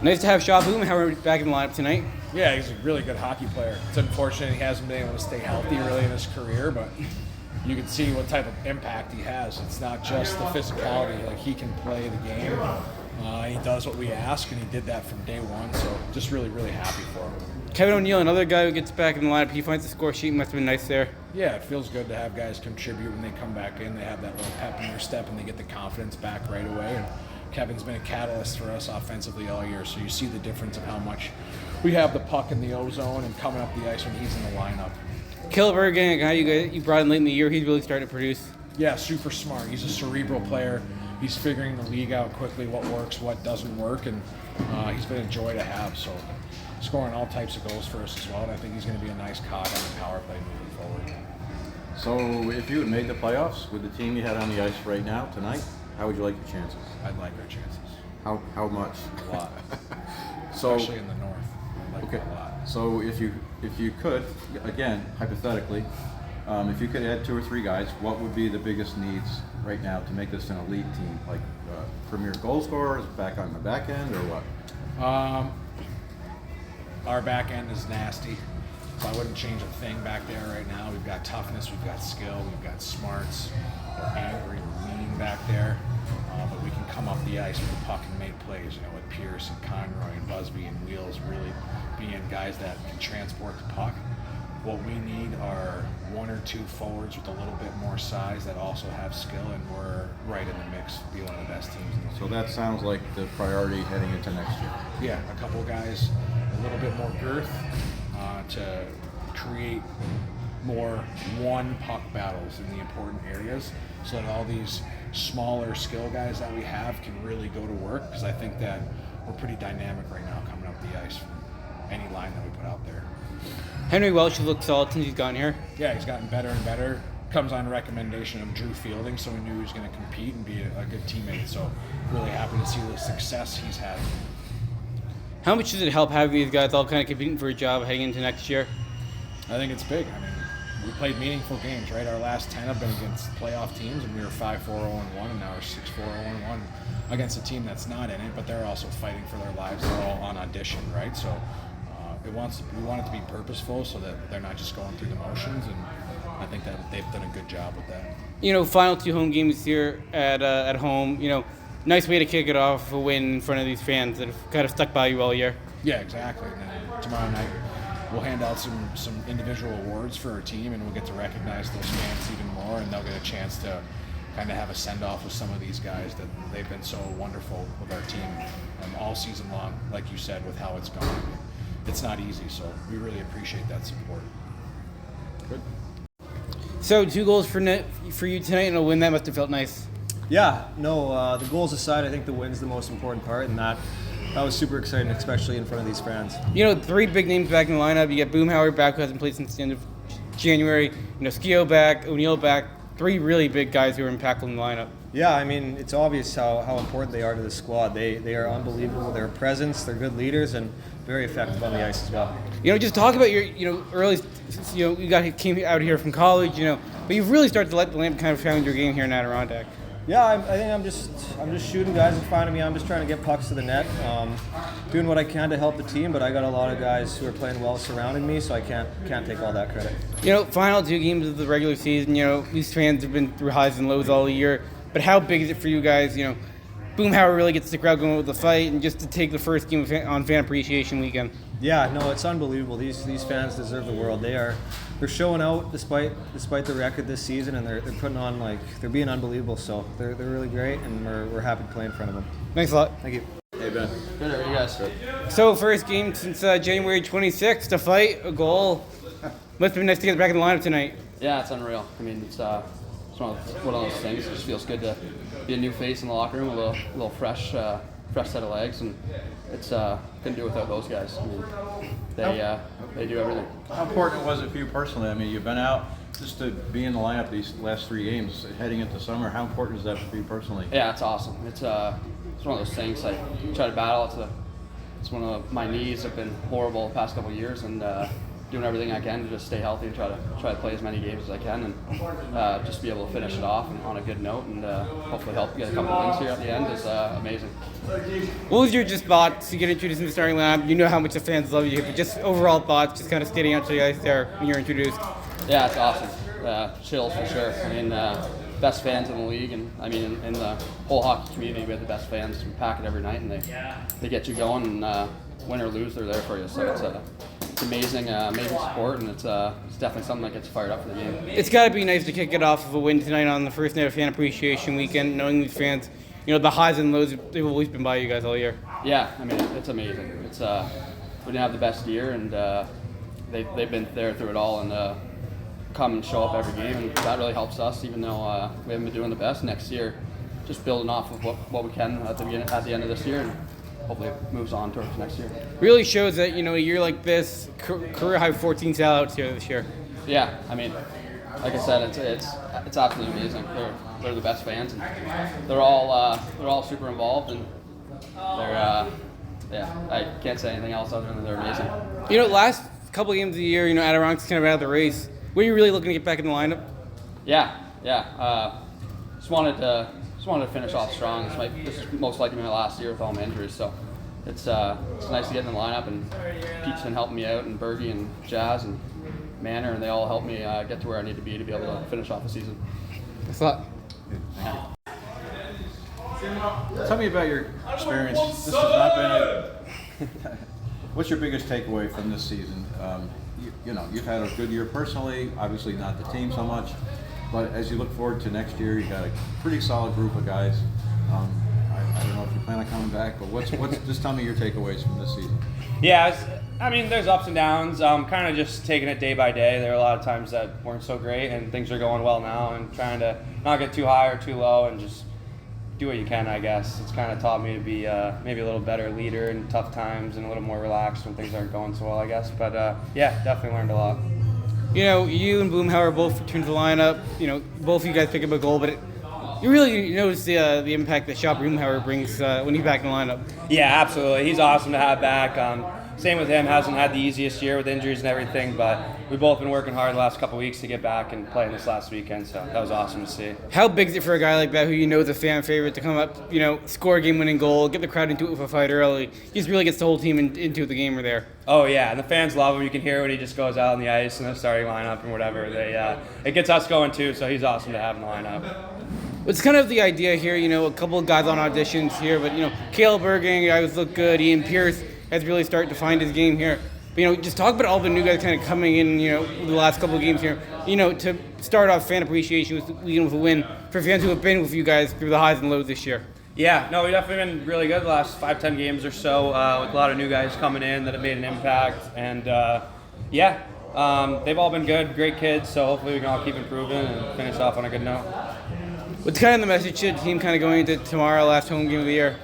Nice to have Shaw Boomhower back in the lineup tonight. Yeah, he's a really good hockey player. It's unfortunate he hasn't been able to stay healthy really in his career, but you can see what type of impact he has. It's not just the physicality. Like, he can play the game. He does what we ask, and he did that from day one. So just really, really happy for him. Kevin O'Neill, another guy who gets back in the lineup. He finds the score sheet. Must have been nice there. Yeah, it feels good to have guys contribute when they come back in. They have that little pep in their step, and they get the confidence back right away. And Kevin's been a catalyst for us offensively all year, so you see the difference of how much we have the puck in the O-zone and coming up the ice when he's in the lineup. Caleb Ergang, a guy you brought in late in the year, he's really starting to produce. Yeah, super smart. He's a cerebral player. He's figuring the league out quickly, what works, what doesn't work, and he's been a joy to have. So scoring all types of goals for us as well, and I think he's going to be a nice cog on the power play moving forward. So if you had made the playoffs with the team you had on the ice right now, tonight, how would you like your chances? I'd like our chances. How much? A lot. Especially in the north. I'd like it a lot. So if you could, again, hypothetically, if you could add 2 or 3 guys, what would be the biggest needs right now to make this an elite team? Like premier goal scorers back on the back end, or what? Our back end is nasty, so I wouldn't change a thing back there right now. We've got toughness, we've got skill, we've got smarts. We're angry, we're mean back there, but we can come up the ice with the puck and make plays. You know, with Pierce and Conroy and Busby and Wheels really being guys that can transport the puck. What we need are 1 or 2 forwards with a little bit more size that also have skill, and we're right in the mix to be one of the best teams in the league. So that sounds like the priority heading into next year. Yeah, a couple guys, a little bit more girth to create more one-puck battles in the important areas, so that all these smaller skill guys that we have can really go to work, because I think that we're pretty dynamic right now coming up the ice from any line that we put out there. Henry Welch has looked solid since he's gotten here. Yeah, he's gotten better and better. Comes on recommendation of Drew Fielding, so we knew he was going to compete and be a good teammate. So really happy to see the success he's had. How much does it help having these guys all kind of competing for a job heading into next year? I think it's big. I mean, we played meaningful games, right? Our last 10 have been against playoff teams, and we were 5-4-0-1, and now we're 6-4-0-1 against a team that's not in it, but they're also fighting for their lives. They're all on audition, right? So we want it to be purposeful, so that they're not just going through the motions, and I think that they've done a good job with that. You know, final 2 home games here at home. You know, nice way to kick it off, a win in front of these fans that have kind of stuck by you all year. Yeah, exactly. And then tomorrow night we'll hand out some individual awards for our team, and we'll get to recognize those fans even more, and they'll get a chance to kind of have a send-off with some of these guys that they've been so wonderful with our team all season long, like you said, with how it's gone. It's not easy, so we really appreciate that support. Good. So 2 goals for you tonight, and a win that must have felt nice. Yeah, no, the goals aside, I think the win's the most important part, and that was super exciting, especially in front of these fans. You know, 3 big names back in the lineup. You get Boomhower back, who hasn't played since the end of January. You know, Skio back, O'Neill back. 3 really big guys who are impactful in the lineup. Yeah, I mean, it's obvious how important they are to the squad. They are unbelievable. Their presence, they're good leaders, and very effective on the ice as well. You know, just talk about your, early, you came out here from college, but you've really started to let the lamp kind of found your game here in Adirondack. Yeah, I think I'm just shooting guys in front of me. I'm just trying to get pucks to the net, doing what I can to help the team. But I got a lot of guys who are playing well surrounding me, so I can't take all that credit. You know, final 2 games of the regular season. You know, these fans have been through highs and lows all year. But how big is it for you guys? You know, Boomhower really gets the crowd going with the fight, and just to take the first game on Fan Appreciation Weekend. Yeah, no, it's unbelievable. These fans deserve the world. They're showing out despite the record this season, and they're putting on, they're being unbelievable. So they're really great, and we're happy to play in front of them. Thanks a lot. Thank you. Hey, Ben. Good, how are you guys? So first game since January 26th, a fight, a goal. Must have been nice to get back in the lineup tonight. Yeah, it's unreal. I mean, it's one of those things. It just feels good to be a new face in the locker room, a little fresh set of legs, and it's couldn't do it without those guys. I mean, they do everything. How important was it for you personally? I mean, you've been out just to be in the lineup these last 3 games heading into summer. How important is that for you personally? Yeah, it's awesome. It's one of those things I try to battle. It's one of my knees have been horrible the past couple of years, and doing everything I can to just stay healthy and try to play as many games as I can, and just be able to finish it off on a good note, and hopefully help get a couple wins here at the end is amazing. What was your just thoughts to get introduced in the starting lineup? You know how much the fans love you, but just overall thoughts, just kind of skating out to the ice there when you're introduced. Yeah, it's awesome. Chills for sure. I mean, best fans in the league, and I mean in the whole hockey community, we have the best fans. We pack it every night, and they get you going, and win or lose, they're there for you. So it's amazing support, and it's definitely something that gets you fired up for the game. It's got to be nice to kick it off with a win tonight on the first night of Fan Appreciation Weekend, knowing these fans, the highs and lows, they've always been by you guys all year. Yeah, I mean, it's amazing. It's we didn't have the best year, and they've been there through it all, and come and show up every game, and that really helps us, even though we haven't been doing the best. Next year, just building off of what we can at the end of this year, and hopefully it moves on towards next year. Really shows that, a year like this, career high 14 sellouts here this year. Yeah, I mean, like I said, it's absolutely amazing. They're the best fans, and they're all super involved, and they're I can't say anything else other than they're amazing. Last couple of games of the year, Adirondack's kind of out of the race. Were you really looking to get back in the lineup? Yeah. Just wanted to finish off strong. This is most likely my last year with all my injuries, so it's nice to get in the lineup, and Pete's been helping me out, and Bergie and Jazz and Manor, and they all helped me get to where I need to be able to finish off the season. Thanks a lot. Tell me about your experience. This has not been what's your biggest takeaway from this season? You've had a good year personally, obviously not the team so much, but as you look forward to next year, you got a pretty solid group of guys. I don't know if you plan on coming back, but what's just tell me your takeaways from this season. Yeah, I mean, there's ups and downs. Kind of just taking it day by day. There are a lot of times that weren't so great, and things are going well now, and trying to not get too high or too low, and just do what you can, I guess. It's kind of taught me to be maybe a little better leader in tough times and a little more relaxed when things aren't going so well, I guess. But yeah, definitely learned a lot. You and Boomhower both returned to the lineup. Both of you guys pick up a goal, but you really notice the impact that Shop Boomhower brings when he's back in the lineup. Yeah, absolutely. He's awesome to have back. Same with him. Hasn't had the easiest year with injuries and everything, but we've both been working hard the last couple of weeks to get back and play in this last weekend, so that was awesome to see. How big is it for a guy like that who is a fan favorite to come up, score a game-winning goal, get the crowd into it with a fight early? He just really gets the whole team into the game there. Oh yeah, and the fans love him. You can hear when he just goes out on the ice in the starting lineup and whatever. It gets us going too, so he's awesome to have in the lineup. It's kind of the idea here, a couple of guys on auditions here, but, Caleb Ergang, guys look good. Ian Pierce has really started to find his game here. But, just talk about all the new guys kind of coming in, the last couple of games here, to start off Fan Appreciation with a win for fans who have been with you guys through the highs and lows this year. Yeah, no, we've definitely been really good the last 5-10 games or so with a lot of new guys coming in that have made an impact. And, they've all been good, great kids, so hopefully we can all keep improving and finish off on a good note. What's kind of the message to the team kind of going into tomorrow, last home game of the year?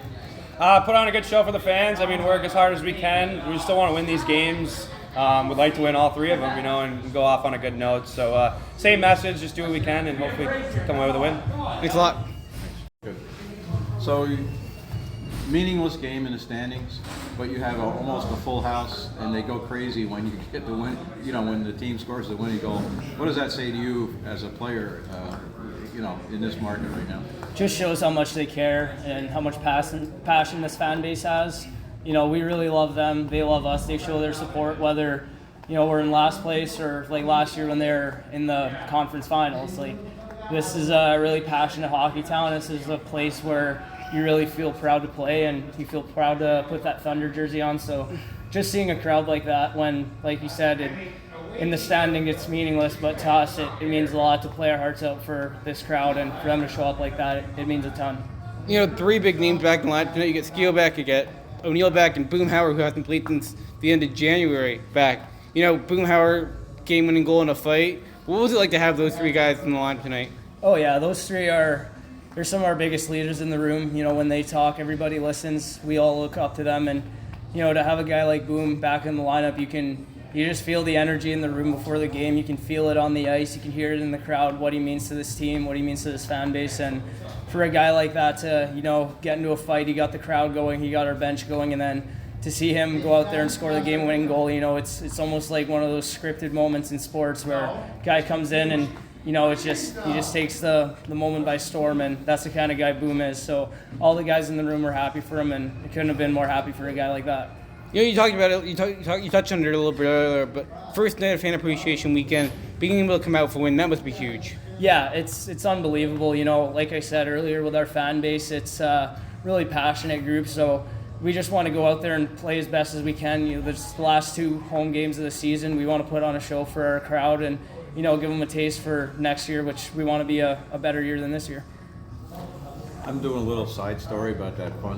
Put on a good show for the fans. I mean, work as hard as we can. We still want to win these games. We'd like to win all three of them, and go off on a good note. So same message, just do what we can and hopefully come away with a win. Thanks a lot. Good. So, meaningless game in the standings, but you have almost a full house, and they go crazy when you get the win. When the team scores the winning goal. What does that say to you as a player? In this market right now? Just shows how much they care and how much passion this fan base has. We really love them. They love us. They show their support, whether we're in last place or like last year when they're in the conference finals. This is a really passionate hockey town. This is a place where you really feel proud to play and you feel proud to put that Thunder jersey on. So just seeing a crowd like that when, like you said, in the standing it's meaningless, but to us it means a lot to play our hearts out for this crowd, and for them to show up like that, it means a ton. Three big names back in the line. You get Skeel back, you get O'Neill back, and Boomhower, who hasn't played since the end of January, back. Boomhower game-winning goal in a fight. What was it like to have those three guys in the line tonight? Oh yeah, those three they're some of our biggest leaders in the room. When they talk, everybody listens. We all look up to them, and to have a guy like Boom back in the lineup, you just feel the energy in the room before the game. You can feel it on the ice. You can hear it in the crowd, what he means to this team, what he means to this fan base. And for a guy like that to, get into a fight, he got the crowd going, he got our bench going, and then, to see him go out there and score the game-winning goal, you know, it's almost like one of those scripted moments in sports where a guy comes in and, you know, he just takes the moment by storm, and that's the kind of guy Boom is. So all the guys in the room were happy for him, and it couldn't have been more happy for a guy like that. You know, you talked about it. You touched on it a little bit earlier, but first night of Fan Appreciation Weekend, being able to come out for a win, that must be huge. Yeah, it's unbelievable. You know, like I said earlier, with our fan base, it's a really passionate group. So we just want to go out there and play as best as we can. You know, there's the last 2 home games of the season. We want to put on a show for our crowd and, you know, give them a taste for next year, which we want to be a better year than this year. I'm doing a little side story about that fun